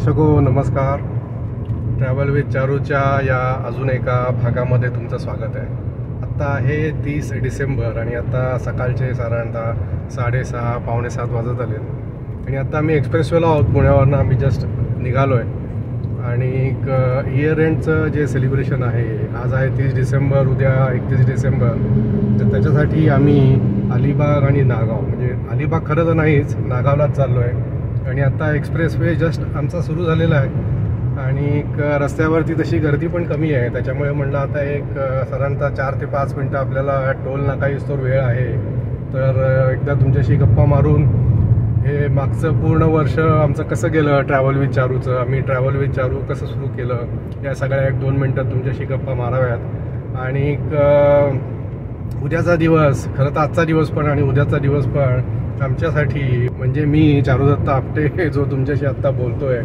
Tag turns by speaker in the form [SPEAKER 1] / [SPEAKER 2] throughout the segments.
[SPEAKER 1] दर्शको नमस्कार. Travel with चारूच्या या अजून एका भागामध्ये तुमचं स्वागत आहे. आत्ता आहे 30 डिसेंबर आणि आता सकाळचे साधारणतः 6:30 पावणे 7 वाजत आले आणि आता आम्ही एक्सप्रेसवेला आहोत. पुण्यावरनं आम्ही जस्ट निघालो आहे आणि इयर एंडचं जे सेलिब्रेशन आहे, आज आहे 30 डिसेंबर, उद्या 31 डिसेंबर. तर त्याच्यासाठी आम्ही अलिबाग आणि नागाव, म्हणजे अलिबाग खरं तर नाहीच, नागावलाच चाललो आहे. आणि आता एक्सप्रेसवे जस्ट आमचा सुरू झालेला आहे आणि रस्त्यावरती तशी गर्दी पण कमी आहे. त्याच्यामुळे म्हणलं आता एक साधारणतः 4 ते 5 मिनटं आपल्याला टोल नाका येईस्तोवर वेळ आहे. तर एकदा तुमच्याशी गप्पा मारून हे मागचं पूर्ण वर्ष आमचं कसं गेलं ट्रॅव्हल विथ चारूचं, आम्ही ट्रॅव्हल विथ चारू कसं सुरू केलं, या सगळ्या 1-2 मिनटात तुमच्याशी गप्पा माराव्यात. आणि उद्याचा दिवस, खरं तर आजचा दिवस पण आणि उद्याचा दिवस पण आमच्यासाठी, म्हणजे मी चारुदत्त आपटे जो तुमच्याशी आत्ता बोलतोय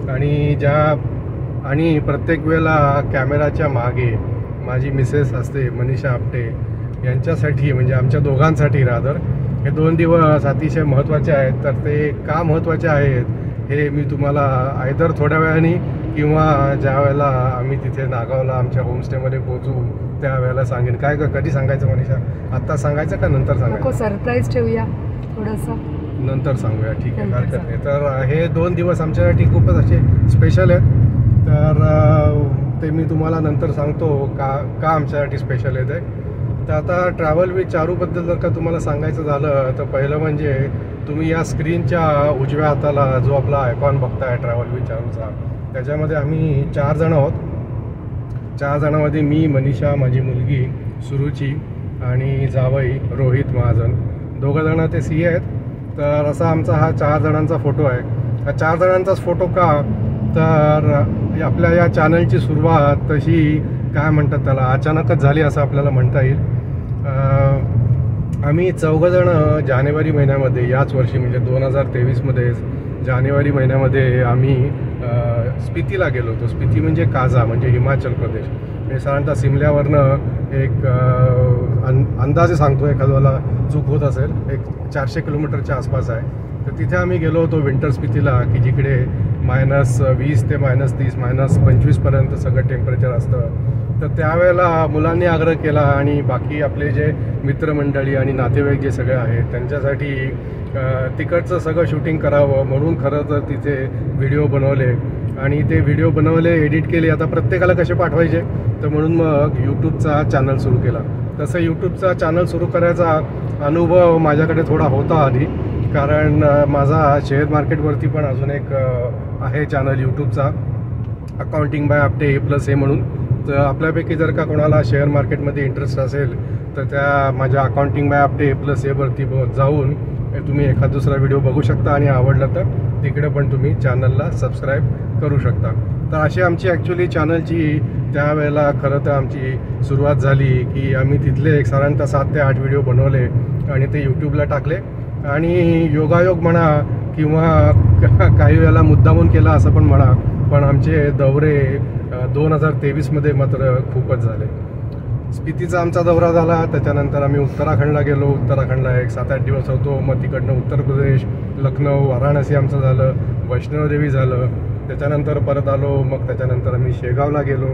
[SPEAKER 1] आणि प्रत्येक वेळेला कॅमेराच्या मागे माझी मिसेस असते मनीषा आपटे, यांच्यासाठी, म्हणजे आमच्या दोघांसाठी रादर हे 2 दिवस अतिशय महत्त्वाचे आहेत. तर ते का महत्त्वाचे आहेत हे मी तुम्हाला आयदर थोड्या वेळाने किंवा ज्या वेळेला आम्ही तिथे नागावला आमच्या होमस्टेमध्ये पोहोचू त्या वेळेला सांगेन. काय कधी सांगायचं मनीषा? आत्ता सांगायचं का नंतर सांगायचं?
[SPEAKER 2] सरप्राईज ठेवूया, थोडंसं
[SPEAKER 1] नंतर सांगूया. ठीक आहे, हरकत नाही. तर हे 2 दिवस आमच्यासाठी खूपच असे स्पेशल आहेत. तर ते मी तुम्हाला नंतर सांगतो का आमच्यासाठी स्पेशल आहे ते. तर आता ट्रॅव्हल विथ चारूबद्दल जर का तुम्हाला सांगायचं झालं तर पहिलं म्हणजे तुम्ही या स्क्रीनच्या उजव्या हाताला जो आपला आयकॉन बघताय ट्रॅव्हल विथ चारूचा, त्याच्यामध्ये आम्ही 4 जण आहोत. 4 जणांमध्ये मी, मनीषा, माझी मुलगी सुरुची आणि जावई रोहित महाजन, 2 जण ते सी आहेत. तर असा आमचा हा 4 जणांचा फोटो आहे. हा 4 जणांचाच फोटो का, तर आपल्या या चॅनलची सुरुवात तशी काय म्हणतात त्याला, अचानकच झाली असं आपल्याला म्हणता येईल. आम्ही 4 जण जानेवारी महिन्यामध्ये, याच वर्षी म्हणजे 2023मध्ये जानेवारी महिन्यामध्ये आम्ही स्पितीला गेलो होतो. स्पिती म्हणजे काजा, म्हणजे हिमाचल प्रदेश. म्हणजे साधारणतः सिमल्यावरनं एक अंदाजे सांगतो, एखाद्याला चूक होत असेल, एक 400 किलोमीटरच्या आसपास आहे. तर तिथे आम्ही गेलो होतो विंटर स्पितीला, की जिकडे -20 ते -30 -25पर्यंत सगळं टेम्परेचर असतं. तर त्यावेळेला मुलांनी आग्रह केला आणि बाकी आपले जे मित्रमंडळी आणि नातेवाईक जे सगळे आहेत त्यांच्यासाठी तिकडचं सगळं शूटिंग करावं म्हणून खरं तर तिथे व्हिडिओ बनवले आणि ते व्हिडिओ बनवले, एडिट केले. आता प्रत्येकाला कसे पाठवायचे, तर म्हणून मग यूट्यूबचा चॅनल सुरू केला. तसं यूट्यूबचा चॅनल सुरू करायचा अनुभव माझ्याकडे थोडा होता आधी, कारण माझा शेअर मार्केटवरती पण अजून एक आहे चॅनल यूट्यूबचा, अकाउंटिंग बाय आपटे A+A म्हणून. तर आपल्यापैकी जर का कोणाला शेअर मार्केटमध्ये इंटरेस्ट असेल तर त्या माझ्या अकाउंटिंग बाय आपटे A+A वरती जाऊन तुम्ही एखाद दुसरा व्हिडिओ बघू शकता आणि आवडलं तर तिकडे पण तुम्ही चॅनलला सबस्क्राईब करू शकता. तर अशी आमची ॲक्च्युली चॅनलची त्यावेळेला खरं तर आमची सुरुवात झाली, की आम्ही तिथले एक साधारणतः 7 ते 8 व्हिडिओ बनवले आणि ते यूट्यूबला टाकले. आणि योगायोग म्हणा किंवा काही वेळेला मुद्दामून केला असं पण म्हणा, पण आमचे दौरे 2023मध्ये मात्र खूपच झाले. स्पितीचा आमचा दौरा झाला, त्याच्यानंतर आम्ही उत्तराखंडला गेलो. उत्तराखंडला एक 7-8 दिवस होतो. मग तिकडनं उत्तर प्रदेश, लखनौ, वाराणसी आमचं झालं, वैष्णोदेवी झालं. त्याच्यानंतर परत आलो. मग त्याच्यानंतर आम्ही शेगावला गेलो.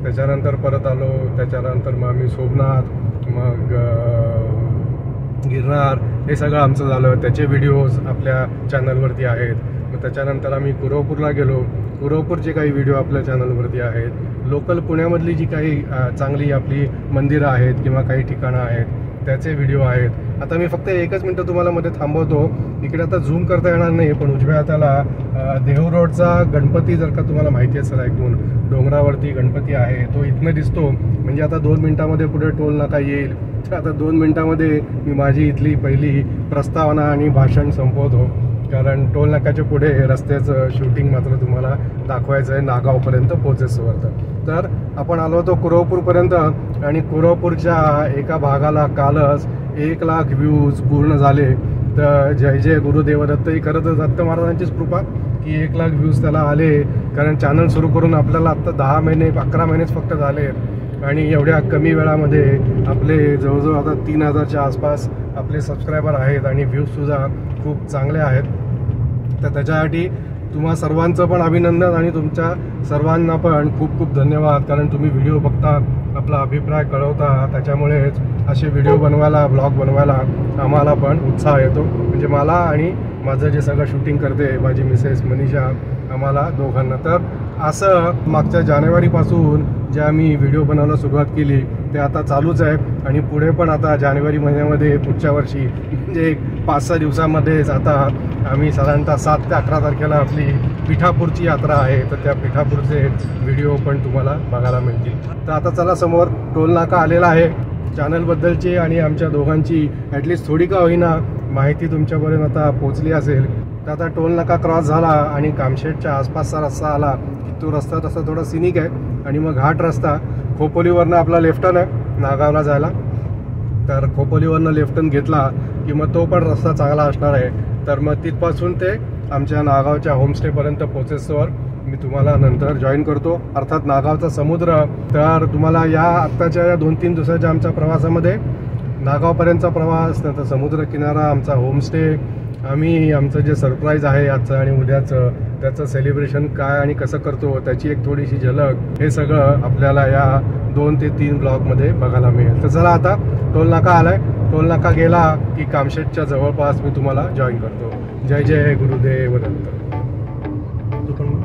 [SPEAKER 1] त्याच्यानंतर परत आलो. त्याच्यानंतर मग आम्ही सोमनाथ, मग गिरनार, हे सगळं आमचं झालं. त्याचे व्हिडिओज आपल्या चॅनलवरती आहेत. मग त्याच्यानंतर आम्ही कुरवपूरला गेलो. कुरवपूरचे काही व्हिडिओ आपल्या चॅनलवरती आहेत. लोकल पुण्यामधली जी काही चांगली आपली मंदिरं आहेत किंवा काही ठिकाणं आहेत त्याचे व्हिडिओ आहेत. आता मी फक्त 1 मिनटं तुम्हाला मध्ये थांबवतो. इकडे आता झूम करता येणार नाही, पण उजव्या हाताला देहू रोडचा गणपती जर का तुम्हाला माहिती असेल ऐकून, डोंगरावरती गणपती आहे, तो इथनं दिसतो. म्हणजे आता 2 मिनटामध्ये पुढे टोल नाका येईल. तर आता 2 मिनटामध्ये मी माझी इथली पहिली प्रस्तावना आणि भाषण संपवतो, कारण टोल नाक्याच्या पुढे रस्त्याचं शूटिंग मात्र तुम्हाला दाखवायचं आहे नागावपर्यंत पोहोचेसवर. तर आपण आलो होतो कुरवपूरपर्यंत आणि कुरवपूरच्या एका भागाला कालच 1 लाख व्ह्यूज पूर्ण झाले. तर जय जय गुरुदेवदत्त. ही खरं तर दत्त महाराजांचीच कृपा की 1 लाख व्ह्यूज त्याला आले, कारण चॅनल सुरू करून आपल्याला आत्ता 10 महिने 11 महिनेच फक्त झाले आणि एवढ्या कमी वेळामध्ये आपले जवळजवळ आता 3000च्या आसपास आपले सबस्क्रायबर आहेत आणि व्ह्यूजसुद्धा खूप चांगले आहेत. तर त्याच्यासाठी तुम्हा सर्वांचं पण अभिनंदन आणि तुमच्या सर्वांना पण खूप खूप धन्यवाद, कारण तुम्ही व्हिडिओ बघता, आपला अभिप्राय कळवता, त्याच्यामुळेच असे व्हिडिओ बनवायला, ब्लॉग बनवायला आम्हाला पण उत्साह येतो. म्हणजे मला आणि माझं जे सगळं शूटिंग करते माझी मिसेस मनीषा, आम्हाला दोघांना. तर असं मागच्या जानेवारीपासून जे आम्ही व्हिडिओ बनवायला सुरुवात केली ते आता चालूच आहे आणि पुढे पण आता जानेवारी महिन्यामध्ये पुढच्या वर्षी म्हणजे 5-6 दिवसामध्येच आता आम्ही साधारणतः 7 ते 11 तारखेला आपली पिठापूरची यात्रा आहे, तर त्या पिठापूरचे व्हिडिओ पण तुम्हाला बघायला मिळतील. तर आता चला, समोर टोल नाका आलेला आहे. चॅनलबद्दलची आणि आमच्या दोघांची ॲटलिस्ट थोडी का होईना माहिती तुमच्यापर्यंत आता पोचली असेल. तर आता टोल नाका क्रॉस झाला आणि कामशेतच्या आसपासचा रस्ता आला की तो रस्ता तसा थोडा सिनिक आहे आणि मग घाट रस्ता खोपोलीवरनं आपला लेफ्ट टर्न आहे नागावला जायला. तर खोपोलीवरनं लेफ्ट टर्न घेतला की मग तो पण रस्ता चांगला असणार आहे. तर मग तिथपासून ते आमच्या नागावच्या होमस्टेपर्यंत पोचेस्तोवर मी तुम्हाला नंतर जॉईन करतो. अर्थात नागावचा समुद्र, तर तुम्हाला या आत्ताच्या या 2-3 दिवसाच्या आमच्या प्रवासामध्ये नागावपर्यंतचा प्रवास, नंतर समुद्रकिनारा, आमचा होमस्टे, आम्ही आमचं जे सरप्राईज आहे आजचं आणि उद्याचं त्याचं सेलिब्रेशन काय आणि कसं करतो त्याची एक थोडीशी झलक, हे सगळं आपल्याला या 2 ते 3 ब्लॉगमध्ये बघायला मिळेल. तर चला, आता टोल नाका आलाय. टोल नाका गेला की कामशेतच्या जवळपास मी तुम्हाला जॉईन करतो. जय जय गुरुदेव दत्त. तू पण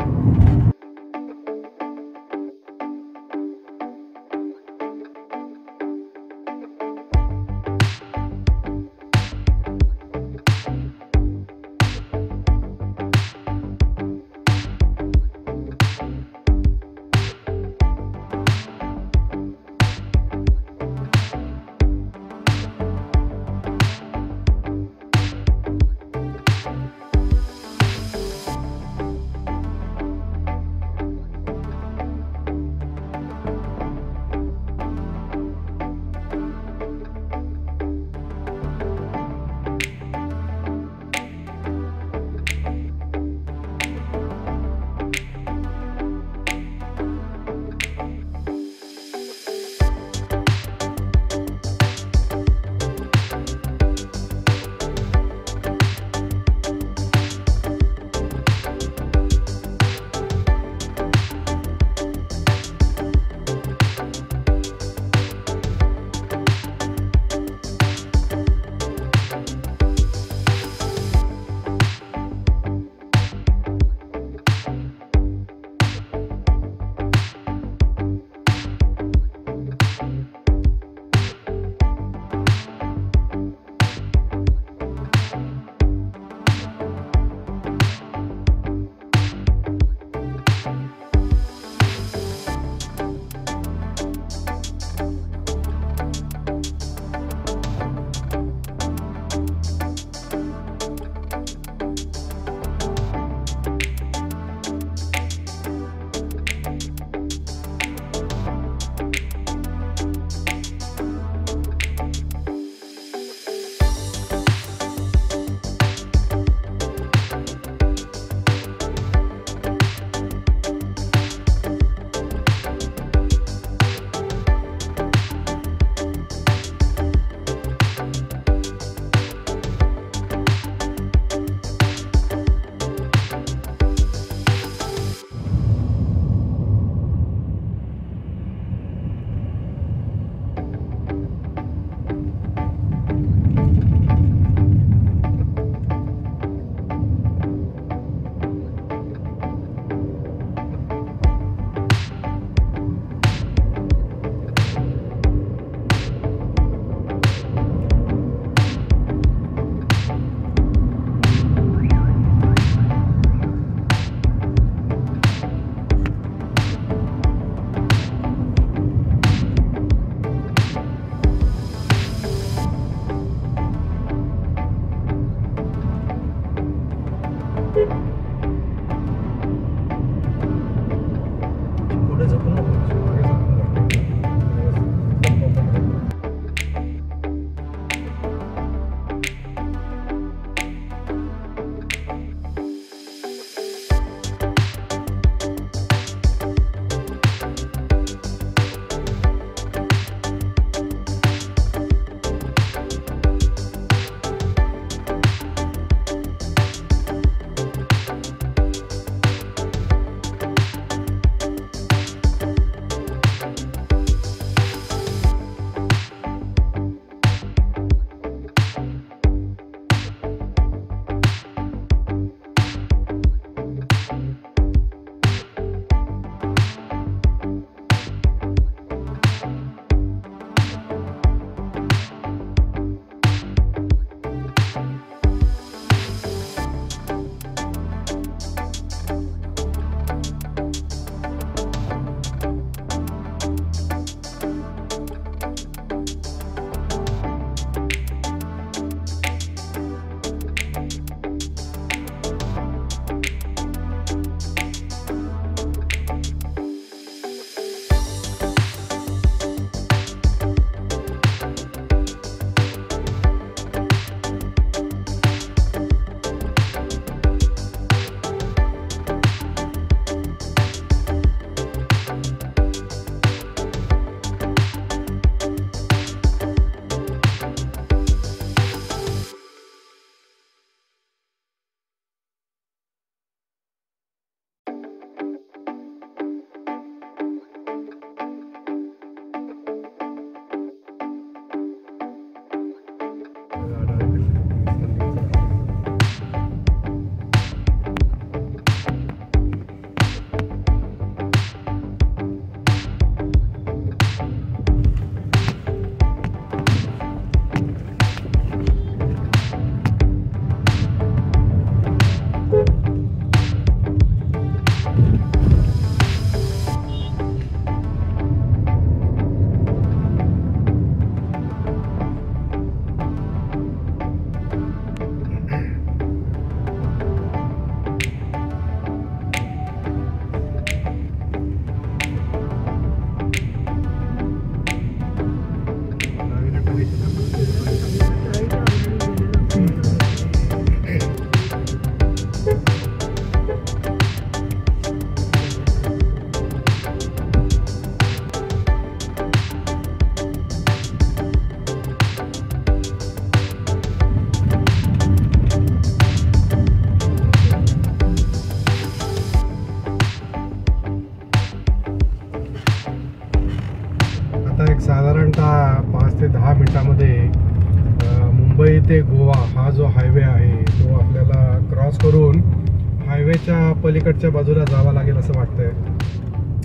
[SPEAKER 1] ब्रिजच्या पलीकडच्या बाजूला जावं लागेल असं वाटतंय.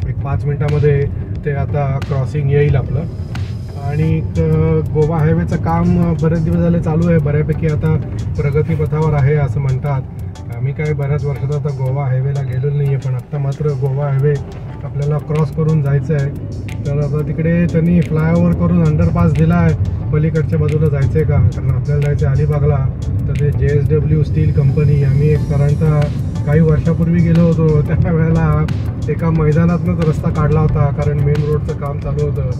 [SPEAKER 1] एक 5 मिनिटामध्ये ते आता क्रॉसिंग येईल आपलं. आणि गोवा हायवेचं काम बरेच दिवस झाले चालू आहे, बऱ्यापैकी आता प्रगतीपथावर आहे असं म्हणतात. आम्ही काय बऱ्याच वर्षात आता गोवा हायवेला गेलेलो नाही आहे, पण आत्ता मात्र गोवा हायवे आपल्याला क्रॉस करून जायचं आहे. तर आता तिकडे त्यांनी फ्लायओव्हर करून अंडरपास दिला आहे. पलीकडच्या बाजूला जायचं आहे का, कारण आपल्याला जायचं आहे अलिबागला. तर ते JSW स्टील कंपनी, आम्ही एक साधारणतः काही वर्षापूर्वी गेलो होतो, त्या वेळेला एका मैदानातूनच रस्ता काढला होता, कारण मेन रोडचं काम चालू होतं.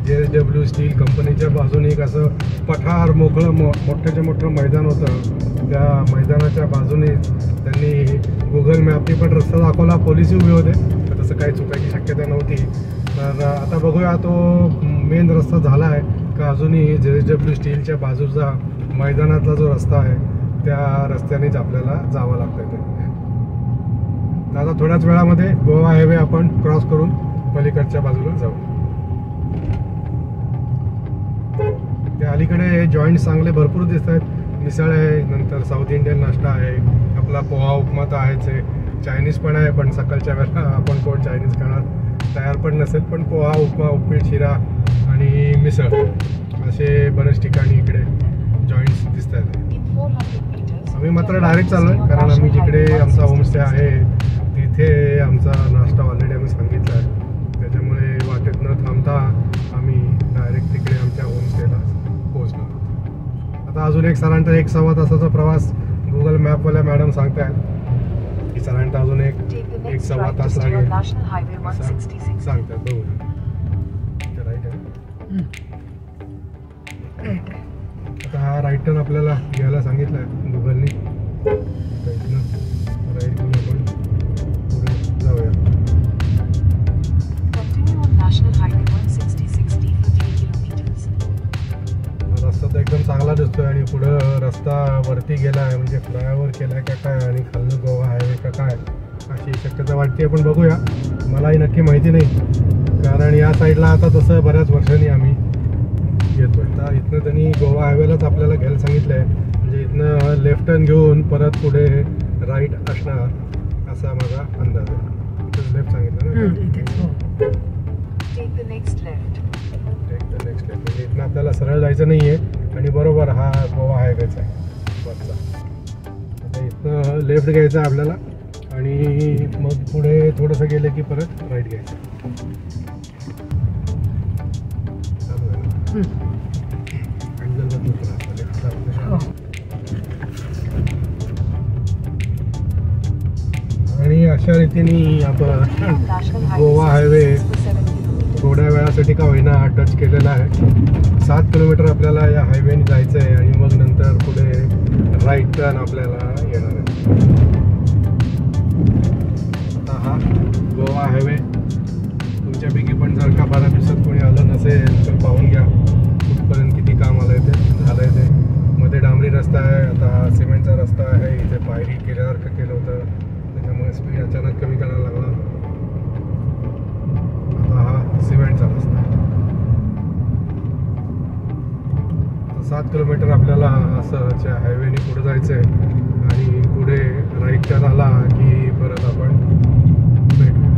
[SPEAKER 1] JSW स्टील कंपनीच्या बाजूने एक असं पठार मोकळं मोठ्याच्या मोठं मैदान होतं. त्या मैदानाच्या बाजूने त्यांनी गुगल मॅपनी पण रस्ता दाखवला, पोलिसही उभे होते, तर तसं काही चुकायची शक्यता नव्हती. तर आता बघूया तो मेन रस्ता झाला आहे का अजूनही JSW स्टीलच्या बाजूचा मैदानातला जो रस्ता आहे त्या रस्त्यानेच आपल्याला जावं लागतं. तर आता थोड्याच वेळामध्ये गोवा हायवे आपण क्रॉस करून पलीकडच्या बाजूला जाऊ. त्या अलीकडे जॉईंट चांगले भरपूर दिसत आहेत. मिसळ आहे, नंतर साऊथ इंडियन नाश्ता आहे, आपला पोहा उपमा तर आहेच आहे, चायनीज पण आहे. पण सकाळच्या वेळेला आपण कोण चायनीज खाणार तयार पण नसेल, पण पोहा उपमा, उपीट, शिरा आणि मिसळ असे बरेच ठिकाणी इकडे जॉईंट्स दिसत आहेत. आम्ही मात्र डायरेक्ट चाललो आहे, कारण आम्ही जिकडे आमचा होमस्टे आहे तिथे आमचा नाश्ता ऑलरेडी आम्ही सांगितला आहे. त्याच्यामुळे वाटेत न थांबता आम्ही डायरेक्ट तिकडे आमच्या होमस्टेला पोहोचलो. आता अजून एक साधारणतः 1-1.25 तासाचा प्रवास गुगल मॅपवाल्या मॅडम सांगतायत की साधारणतः अजून 1-1.25 तास लागेल सांगतात. बघू राईट आहे. आता हा राईट टर्न आपल्याला घ्यायला सांगितला आहे गुगलनी. राईट घेऊन आपण पुढे जाऊया. रस्ता तर एकदम चांगला दिसतोय आणि पुढं रस्ता वरती गेला आहे, म्हणजे फ्लायओव्हर केला आहे का काय आणि खालनं गोवा हायवे का काय अशी शक्यता वाटते. पण बघूया, मलाही नक्की माहिती नाही, कारण या साईडला आता तसं बऱ्याच वर्षांनी आम्ही येतोय. तर इथनं त्यांनी गोवा हायवेलाच आपल्याला घ्यायला सांगितलं आहे, म्हणजे इथनं लेफ्ट टर्न घेऊन परत पुढे राईट असणार असा माझा अंदाज आहे. इथं लेफ्ट सांगितलं ना, टेक द नेक्स्ट लेफ्ट. म्हणजे इथनं आपल्याला सरळ जायचं नाही आहे आणि बरोबर हा गोवा हायवेचा आहे वरचा. आता इथनं लेफ्ट घ्यायचं आहे आपल्याला आणि मग पुढे थोडंसं गेलं की परत राईट घ्यायचं. आणि अशा रीतीने आपण गोवा हायवे थोड्या वेळासाठी का होईना टच केलेला आहे. 7 किलोमीटर आपल्याला या हायवेने जायचं आहे आणि मग नंतर पुढे राईट टर्न आपल्याला येणार आहे. आता हा गोवा हायवे तुमच्यापैकी पण जर का बऱ्याच दिवसात कोणी आलं नसेल तर पाहून घ्या कुठपर्यंत किती काम आलं आहे ते झालं आहे. ते मध्ये डांबरी रस्ता आहे, आता सिमेंटचा रस्ता आहे. इथे पायरी केल्यासारखं केलं होतं, त्याच्यामुळे स्पीड अचानक कमी करायला लागला. आता हा सिमेंटचा रस्ता आहे. 7 किलोमीटर आपल्याला असं हायवेने पुढे जायचं आहे आणि पुढे राईट टर्न आला की परत आपण भेटूया.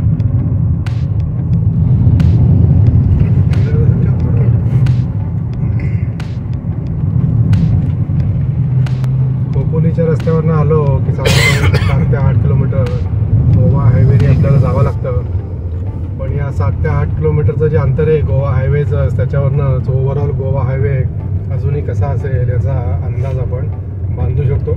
[SPEAKER 1] खोपोलीच्या रस्त्यावरनं आलो की 7 ते 8 किलोमीटर गोवा हायवेने आपल्याला जावं लागतं. पण या 7 ते 8 किलोमीटरचं जे अंतर आहे गोवा हायवेचं, त्याच्यावरनं जो ओव्हरऑल गोवा हायवे अजूनही कसा असेल याचा अंदाज आपण बांधू शकतो.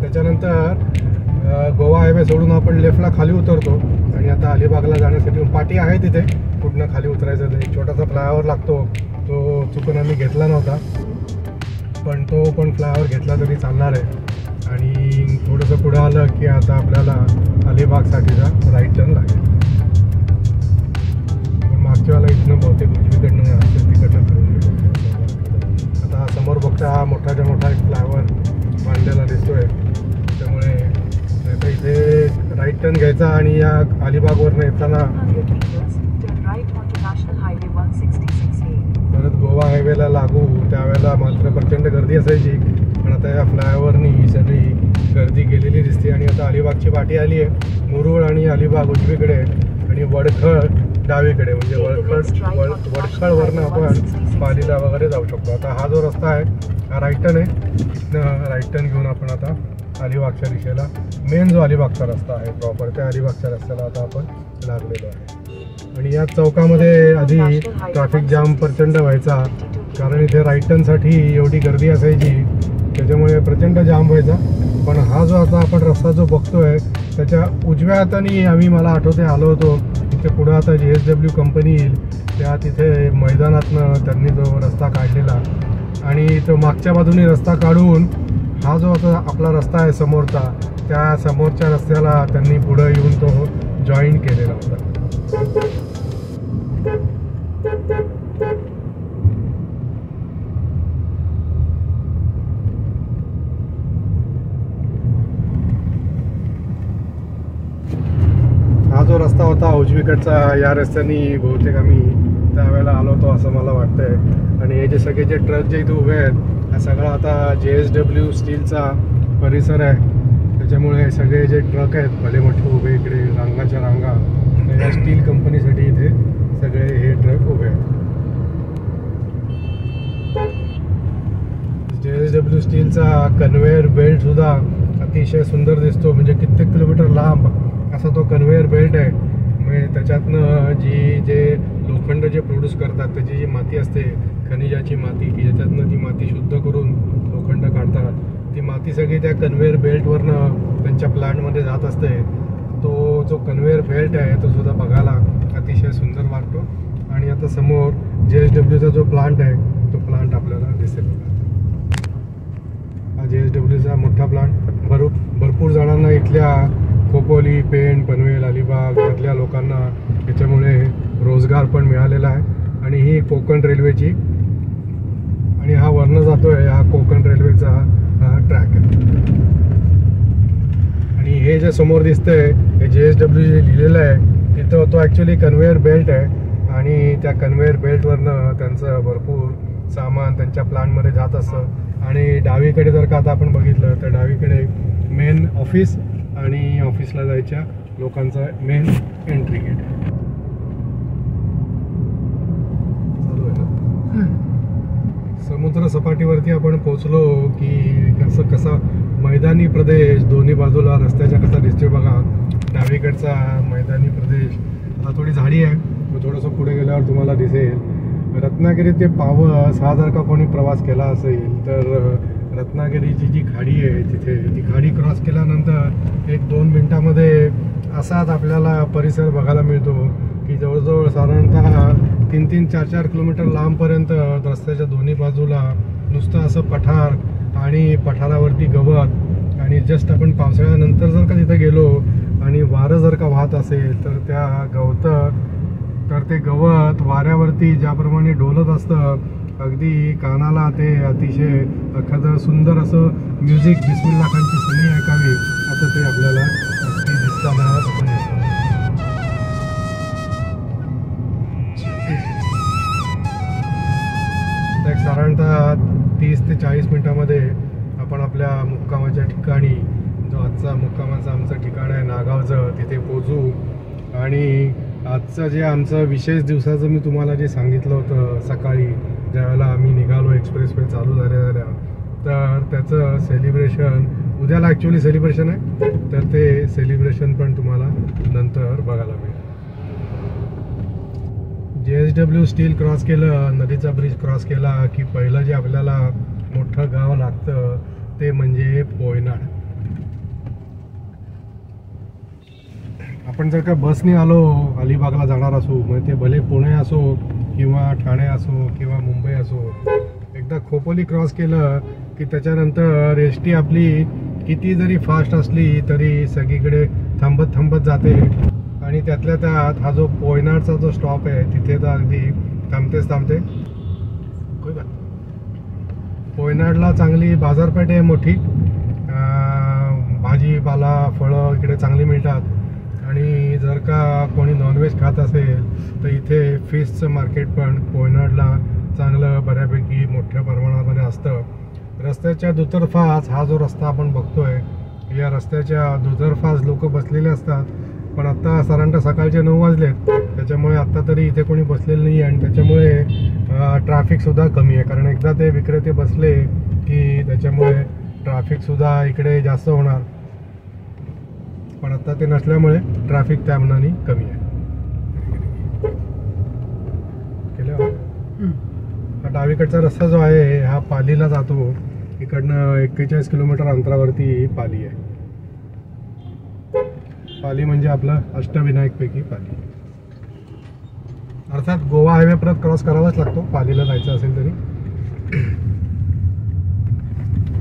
[SPEAKER 1] त्याच्यानंतर गोवा हायवे सोडून आपण लेफ्टला खाली उतरतो आणि आता अलिबागला जाण्यासाठी पाटी आहे तिथे कुठनं खाली उतरायचं. ते एक छोटासा फ्लायओव्हर लागतो, तो चुकून आम्ही घेतला नव्हता, पण तो पण फ्लायओव्हर घेतला तरी चालणार आहे. आणि थोडंसं पुढं आलं की आता आपल्याला अलिबागसाठीचा राईट टर्न लागेल. पण मागच्या वेळेला इथनं बहुतेक उजवीकडनं असेल तिकडनं करून घेऊ. आता समोर बघता हा मोठाच्या मोठा एक फ्लायओव्हर बांधलेला दिसतोय, त्यामुळे आता इथे राईट टर्न घ्यायचा आणि या अलिबागवरनं येताना परत गोवा हायवेला लागू. त्यावेळेला मात्र प्रचंड गर्दी असायची, पण आता या फ्लायओव्हरनी ही सगळी गर्दी गेलेली दिसते. आणि आता अलिबागची पाटी आली आहे. मुरुड आणि अलिबाग उजवीकडे आणि वडखळ डावीकडे, म्हणजे वडखळवरनं आपण पालीला वगैरे जाऊ शकतो. आता हा जो रस्ता आहे हा राईट टर्न आहे. तिथनं राईट टर्न घेऊन आपण आता अलिबागच्या दिशेला, मेन जो अलिबागचा रस्ता आहे प्रॉपर, त्या अलिबागच्या रस्त्याला आता आपण लागलेलो आहे. आणि या चौकामध्ये आधी ट्रॅफिक जाम प्रचंड व्हायचा, कारण इथे राईट टर्नसाठी एवढी गर्दी असायची, त्याच्यामुळे प्रचंड जाम व्हायचा. पण हा जो आता आपण रस्ता जो बघतोय त्याच्या उजव्या हाताने आम्ही, मला आठवते, आलो होतो. तिथे पुढं आता JSW कंपनी येईल, त्या तिथे मैदानातनं त्यांनी जो रस्ता काढलेला, आणि तो मागच्या बाजूने रस्ता काढून हा जो आता आपला रस्ता आहे समोरचा, त्या समोरच्या रस्त्याला त्यांनी पुढं येऊन तो जॉईन केलेला होता. हा जो रस्ता होता उजवीकडचा, या रस्त्याने बहुतेक आम्ही त्यावेळेला आलो होतो असं मला वाटतंय. आणि हे जे सगळे जे ट्रक जे इथे उभे आहेत, हा सगळा आता JSW स्टीलचा परिसर आहे. त्याच्यामुळे सगळे जे ट्रक आहेत भले मोठे उभे इकडे रांगाच्या रांगा, या स्टील कंपनीसाठी इथे सगळे हे ट्रक उभे आहेत. JSW स्टीलचा कन्व्हेअर बेल्ट सुद्धा अतिशय सुंदर दिसतो, म्हणजे कित्येक किलोमीटर लांब असा तो कन्व्हेअर बेल्ट आहे. म्हणजे त्याच्यातनं जे लोखंड जे प्रोड्यूस करतात त्याची जी माती असते, खनिजाची माती, की ज्याच्यातनं ती माती शुद्ध करून लोखंड काढतात, ती माती सगळी त्या कन्व्हेअर बेल्टवरनं त्यांच्या प्लांटमध्ये जात असते. तो जो कन्व्हेअर बेल्ट आहे तो सुद्धा बघायला अतिशय सुंदर वाटतो. आणि आता समोर JSWचा जो प्लांट आहे तो प्लांट आपल्याला दिसेल. हा JSWचा मोठा प्लांट, भरपूर जणांना इथल्या खोपोली, पेण, पनवेल, अलिबाग मधल्या लोकांना याच्यामुळे रोजगार पण मिळालेला आहे. आणि ही कोकण रेल्वेची, आणि हा वरनं जातोय, हा कोकण रेल्वेचा हा ट्रॅक आहे. आणि हे जे समोर दिसतंय हे JSW जे लिहिलेलं आहे तिथं, तो ॲक्च्युली कन्व्हेअर बेल्ट आहे. आणि त्या कन्व्हेअर बेल्टवरनं त्यांचं भरपूर सामान त्यांच्या प्लांटमध्ये जात असतं. आणि डावीकडे जर का आता आपण बघितलं तर डावीकडे मेन ऑफिस आणि ऑफिसला जायच्या लोकांचा मेन एंट्री गेट चालू आहे ना. समुद्र सपाटीवरती आपण पोचलो की कसा मैदानी प्रदेश दोन्ही बाजूला रस्त्याच्या कसा दिसतोय बघा. डावीकडचा मैदानी प्रदेश, आता थोडी झाडी आहे, थोडंसं पुढे गेल्यावर तुम्हाला दिसेल. रत्नागिरी ते पावस हा जर का कोणी प्रवास केला असेल तर रत्नागिरीची जी खाडी आहे तिथे, ती खाडी क्रॉस केल्यानंतर 1-2 मिनटामध्ये असाच आपल्याला परिसर बघायला मिळतो की जवळजवळ साधारणतः 3-3, 4-4 किलोमीटर लांबपर्यंत रस्त्याच्या दोन्ही बाजूला नुसतं असं पठार आणि पठारावरती गवत. आणि जस्ट आपण पावसाळ्यानंतर जर का तिथे गेलो आणि वारं जर का वाहत असेल तर ते गवत वाऱ्यावरती ज्याप्रमाणे डोलत असतं, अगदी कानाला ते अतिशय एखादं सुंदर असं म्युझिक, बिस्मिल्ला खानची सनई ऐकावी असं ते आपल्याला अगदी दिसताना आपण दिसतं. एक साधारणतः 30 ते 40 मिनिटामध्ये आपण आपल्या मुक्कामाच्या ठिकाणी, जो आजचा मुक्कामाचं आमचं ठिकाण आहे नागावचं, तिथे पोहोचू. आणि आजचं जे आमचं विशेष दिवसाचं मी तुम्हाला जे सांगितलं होतं सकाळी ज्यावेळेला आम्ही निघालो, एक्सप्रेसवे चालू झाल्या, तर त्याचं सेलिब्रेशन उद्याला ॲक्च्युली सेलिब्रेशन आहे, तर ते सेलिब्रेशन पण तुम्हाला नंतर बघायला मिळेल. JSW स्टील क्रॉस केलं, नदीचा ब्रिज क्रॉस केला की पहिलं जे आपल्याला मोठं गाव लागतं ते म्हणजे पोयनाड. आपण जर का बसने आलो अलिबागला जाणार असू, मग ते भले पुणे असो किंवा ठाणे असो किंवा मुंबई असो, एकदा खोपोली क्रॉस केलं की त्याच्यानंतर एसटी आपली किती जरी फास्ट असली तरी सगळीकडे थांबत जाते. आणि त्यातल्या त्यात हा जो पोयनाडचा जो स्टॉप आहे तिथे तर अगदी थांबते. पोयनाडला चांगली बाजारपेठ आहे मोठी, भाजीपाला फळं इकडे चांगली मिळतात. आणि जर का कोणी नॉनव्हेज खात असेल तर इथे फिशचं मार्केट पण पोयनाडला चांगलं बऱ्यापैकी मोठ्या प्रमाणामध्ये असतं. रस्त्याच्या दुतर्फाच हा जो रस्ता आपण बघतोय या रस्त्याच्या दुतर्फाच लोक बसलेले असतात. पण आत्ता साधारणतः सकाळचे 9 वाजलेत, त्याच्यामुळे आत्ता तरी इथे कोणी बसलेलं नाही आहे आणि त्याच्यामुळे ट्रॅफिकसुद्धा कमी आहे. कारण एकदा ते विक्रेते बसले की त्याच्यामुळे ट्रॅफिकसुद्धा इकडे जास्त होणार. पण आत्ता ते नसल्यामुळे ट्रॅफिक त्या मनाने कमी आहे. हा डावीकडचा रस्ता जो आहे हा पालीला जातो. इकडनं 41 किलोमीटर अंतरावरती पाली आहे. पाली म्हणजे आपलं अष्टविनायकपैकी पाली. अर्थात गोवा हायवे परत क्रॉस करावाच लागतो पालीला जायचं असेल तरी.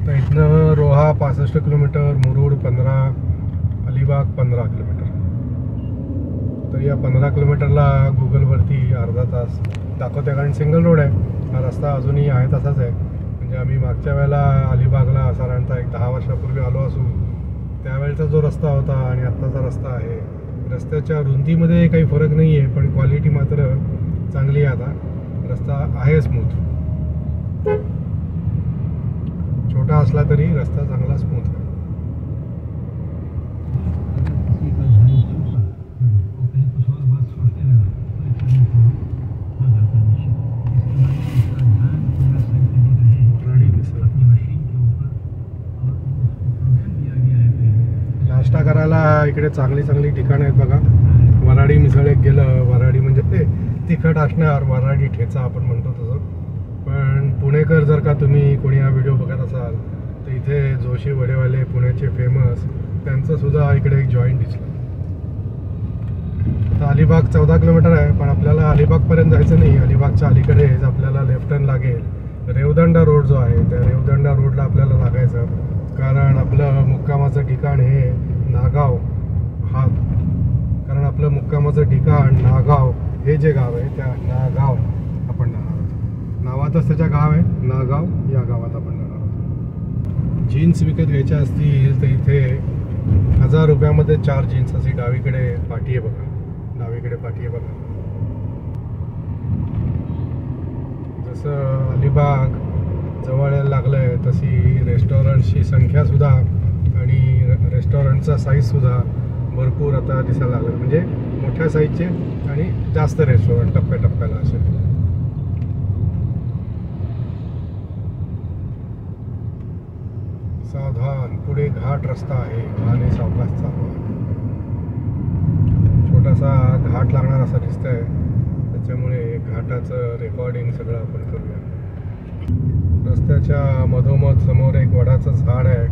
[SPEAKER 1] तर इथनं रोहा 65 किलोमीटर, मुरुड 15, अलिबाग 15 किलोमीटर. तर या 15 किलोमीटरला गुगलवरती अर्धा तास दाखवते, कारण सिंगल रोड आहे. हा रस्ता अजूनही आहे तसाच आहे. म्हणजे आम्ही मागच्या वेळेला अलिबागला साधारणतः एक 10 वर्षापूर्वी आलो असून त्यावेळेचा जो रस्ता होता आणि आत्ताचा रस्ता आहे, रस्त्याच्या रुंदीमध्ये काही फरक नाही आहे, पण क्वालिटी मात्र चांगली आहे. आता रस्ता आहे स्मूथ. छोटा असला तरी रस्ता चांगला स्मूथ आहे. नाश्ता करायला इकडे चांगली चांगली ठिकाणं आहेत बघा. वराडी मिसळ एक गेलं. वराडी म्हणजे ते तिखट असणार, वराडी ठेचा आपण म्हणतो तसं. पण पुणेकर जर का तुम्ही कोणी हा व्हिडिओ बघत असाल तर इथे जोशी वडेवाले पुण्याचे फेमस, त्यांचं सुद्धा इकडे एक जॉईंट दिसलं. तर अलिबाग 14 किलोमीटर आहे, पण आपल्याला अलिबागपर्यंत जायचं नाही. अलिबागच्या अलीकडेच आपल्याला लेफ्ट टर्न लागेल. रेवदंडा रोड जो आहे त्या रेवदंडा रोडला आपल्याला लागायचं, कारण आपलं मुक्कामाचं ठिकाण हे नागाव कारण आपलं मुक्कामाचं ठिकाण नागाव हे जे गाव आहे त्या नागाव आपण जाणार आहोत. नावातच त्याच्या गाव आहे नागाव. या गावात आपण जाणार आहोत. जीन्स विकत घ्यायच्या असतील तर इथे 1000 रुपयामध्ये 4 जीन्स अशी डावीकडे पाटी आहे बघा. डावीकडे पाटी आहे बघा. जसं अलिबाग जवळ यायला लागलंय तशी रेस्टॉरंटची संख्या सुद्धा आणि रेस्टॉरंटचा साईजसुद्धा भरपूर आता दिसायला लागलं. म्हणजे मोठ्या साईजचे आणि जास्त रेस्टॉरंट टप्प्याटप्प्याला असे. सावधान, पुढे घाट रस्ता आहे. घाणे सावकाश चालवा. छोटासा घाट लागणार असं दिसतंय, त्याच्यामुळे घाटाचं रेकॉर्डिंग सगळं आपण करूया. रस्त्याच्या मधोमध समोर एक वडाचं झाड आहे,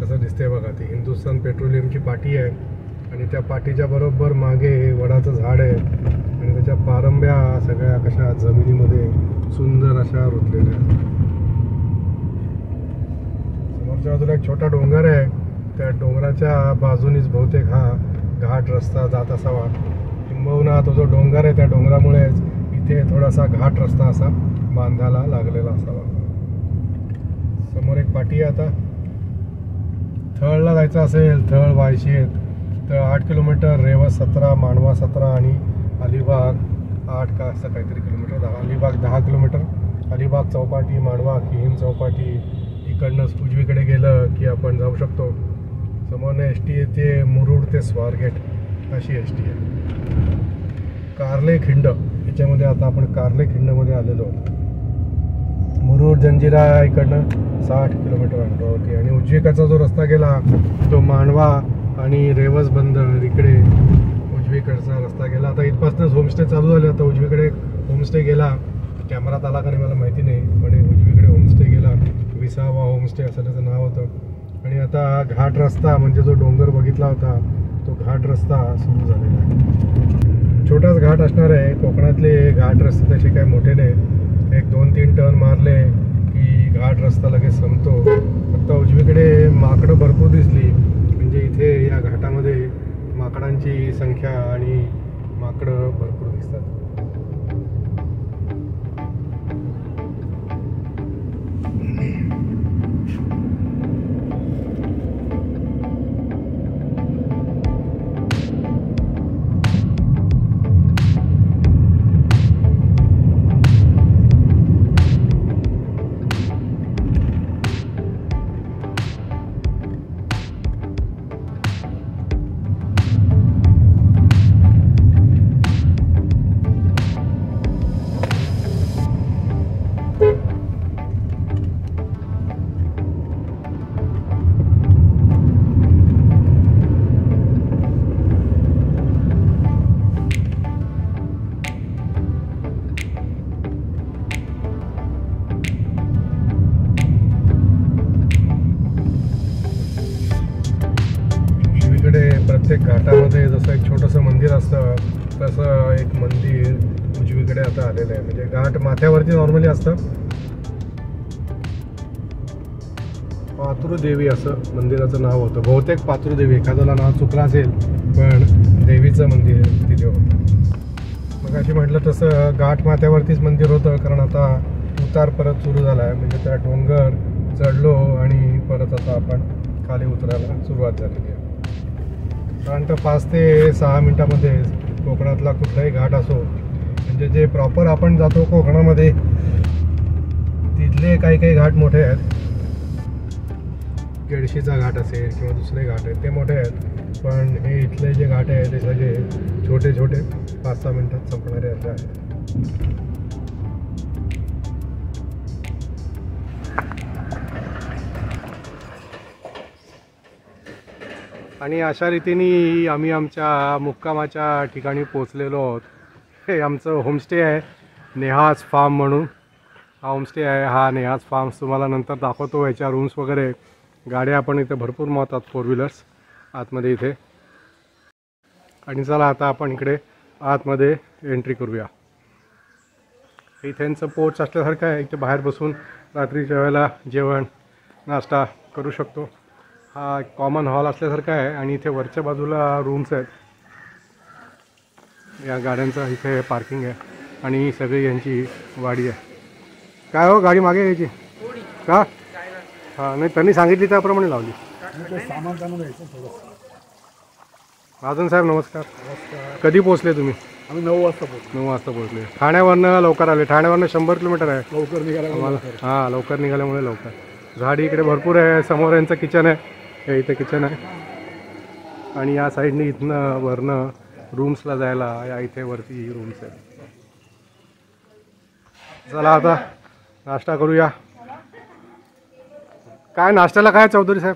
[SPEAKER 1] कसं दिसतंय बघा. ती हिंदुस्थान पेट्रोलियमची पाटी आहे आणि त्या पाटीच्या बरोबर मागे वडाचं झाड आहे आणि त्याच्या पारंब्या सगळ्या कशा जमिनीमध्ये सुंदर अशा रुतलेल्या आहेत. समोरच्या बाजूला एक छोटा डोंगर आहे. त्या डोंगराच्या बाजूनीच बहुतेक हा घाट रस्ता जात असावा. किंबहुना तो जो डोंगर आहे त्या डोंगरामुळेच इथे थोडासा घाट रस्ता असा बांधायला लागलेला असावा. समोर एक पाटी आहे. आता थळला जायचं असेल, थळ वायशेत तर 8 किलोमीटर, रेवस 17, मांडवा 17 आणि अलिबाग 8 का असं काहीतरी किलोमीटर. अलिबाग 10 किलोमीटर. अलिबाग चौपाटी, मांडवा, किहीम चौपाटी. इकडनं उजवीकडे गेलं की आपण जाऊ शकतो. समोरनं एस टी येते मुरुड ते स्वारगेट अशी एस टी आहे. कार्ले खिंड याच्यामध्ये आता आपण कार्ले खिंडमध्ये आलेलो आहोत. मुरुड जंजिरा इकडनं 60 किलोमीटर अंतरावरती आणि उजवीकडचा जो रस्ता गेला तो मांडवा आणि रेवस बंदर इकडे उजवीकडचा रस्ता गेला. आता इथपासूनच होमस्टे चालू झाले. आता उजवीकडे होमस्टे गेला. कॅमेरात आला का नाही मला माहिती नाही, पण उजवीकडे होमस्टे गेला. 20वा होमस्टे असं त्याचं नाव होतं. आणि आता घाट रस्ता म्हणजे जो डोंगर बघितला होता तो घाट रस्ता सुरू झालेला आहे. छोटाच घाट असणार आहे. कोकणातले घाट रस्ते तसे काही मोठे नाही. एक 2-3 टर्न मारले की घाट रस्ता लगेच संपतो. फक्त उजवीकडे माकडं भरपूर दिसली, म्हणजे इथे या घाटामध्ये माकडांची संख्या आणि माकडं भरपूर दिसतात. घाटामध्ये जसं एक छोटंसं मंदिर असतं तसं एक मंदिर उजवीकडे आता आलेलं आहे. म्हणजे घाट माथ्यावरती नॉर्मली असतं. पातृदेवी असं मंदिराचं नाव होतं. बहुतेक पातृदेवी, एखाद्याला नाव चुकलं असेल पण देवीचं मंदिर तिथे होतं. मग अशी म्हटलं तसं घाट माथ्यावरतीच मंदिर होतं, कारण आता उतार परत सुरू झाला आहे. म्हणजे त्या डोंगर चढलो आणि परत आता आपण खाली उतरायला सुरुवात झालेली आहे. साधारणतः 5 ते 6 मिनटामध्ये कोकणातला कुठलाही घाट असो, म्हणजे जे प्रॉपर आपण जातो कोकणामध्ये तिथले काही घाट मोठे आहेत. केळशीचा घाट असेल किंवा दुसरे घाट आहेत ते मोठे आहेत, पण हे इथले जे घाट आहेत ते सगळे छोटे छोटे 5-6 मिनटात संपणारे असे आहेत. आणि अशा रीतीने आम्ही आमच्या मुक्कामाच्या ठिकाणी पोचलेलो आहोत. हे आमचं होमस्टे आहे, नेहाज फार्म म्हणून हा होमस्टे आहे. हा नेहाज फार्म्स तुम्हाला नंतर दाखवतो. याच्या रूम्स वगैरे, गाड्या आपण इथे भरपूर मावतात, 4 व्हीलर्स आतमध्ये इथे. आणि चला आता आपण इकडे आतमध्ये एंट्री करूया. इथेंचं पोर्च असल्यासारखं आहे. इथे बाहेर बसून रात्रीच्या वेळेला जेवण नाश्ता करू शकतो. हा कॉमन हॉल असल्यासारखा आहे आणि इथे वरच्या बाजूला रूम्स आहेत. या गाड्यांचं इथे पार्किंग आहे आणि ही सगळी यांची वाडी आहे. काय हो, गाडी मागे यायची का? हां, नाही त्यांनी सांगितली त्याप्रमाणे लावली. महाजन साहेब नमस्कार. कधी पोहोचले तुम्ही?
[SPEAKER 3] आम्ही 9 वाजता पोहोचलो.
[SPEAKER 1] 9 वाजता पोहोचले. ठाण्यावरनं लवकर आले. ठाण्यावरनं 100 किलोमीटर आहे.
[SPEAKER 3] लवकर निघाला
[SPEAKER 1] आम्हाला. हां, लवकर निघाल्यामुळे लवकर. झाडी इकडे भरपूर आहे. समोर यांचं किचन आहे. हे इथे किचन आहे आणि या साईडने इथनं वरनं रूम्सला जायला या इथे वरती रूम्स आहेत. चला आता नाश्ता करूया. काय नाश्त्याला काय चौधरी साहेब?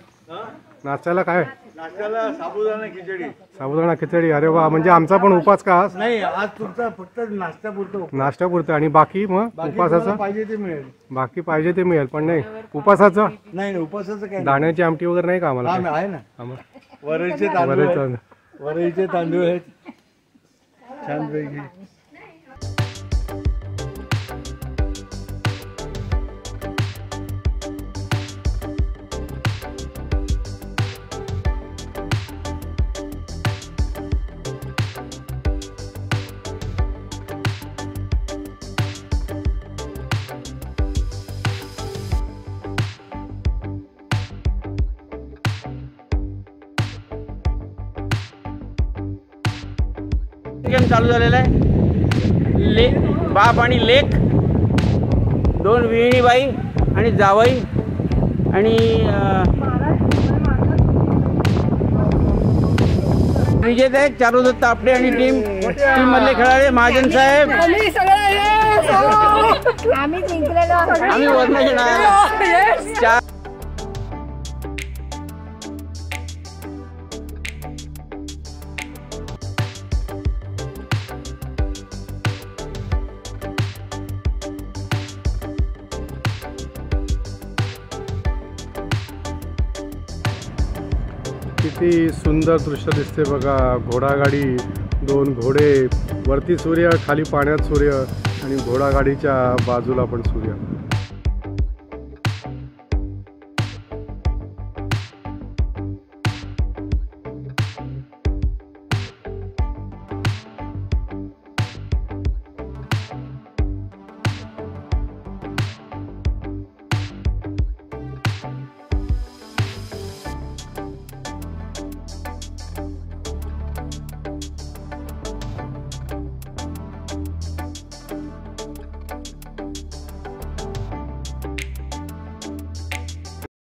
[SPEAKER 1] नाश्त्याला काय?
[SPEAKER 3] नाश्त्याला साबुदाणा खिचडी.
[SPEAKER 1] साबुदाणा खिचडी. अरे वा, म्हणजे आमचा पण उपास का आज?
[SPEAKER 3] नाही, आज तुमचा फक्त नाश्त्यापुरतं.
[SPEAKER 1] नाश्त्यापुरतं आणि बाकी मग उपासाचं
[SPEAKER 3] पाहिजे ते मिळेल.
[SPEAKER 1] बाकी पाहिजे ते मिळेल, पण नाही उपासाचं
[SPEAKER 3] नाही, उपासाचं काय?
[SPEAKER 1] दाण्याची आमटी वगैरे नाही का आम्हाला?
[SPEAKER 3] आहे ना,
[SPEAKER 1] आम्हाला
[SPEAKER 3] वरईचे तांदूळ आहेत छानपैकी.
[SPEAKER 4] चालू झालेला आहे. बाप आणि लेक, 2 विहिणीबाई आणि जावई आणि विजेते आहेत चारुदत्त आपटे आणि टीम मधले खेळाडू महाजन साहेब.
[SPEAKER 2] आम्ही जिंकलेलो.
[SPEAKER 4] आम्ही वर्ण घेणार.
[SPEAKER 1] किती सुंदर दृश्य दिसते बघा. घोडागाडी, 2 घोडे, वरती सूर्य, खाली पाण्यात सूर्य आणि घोडागाडीच्या बाजूला पण सूर्य.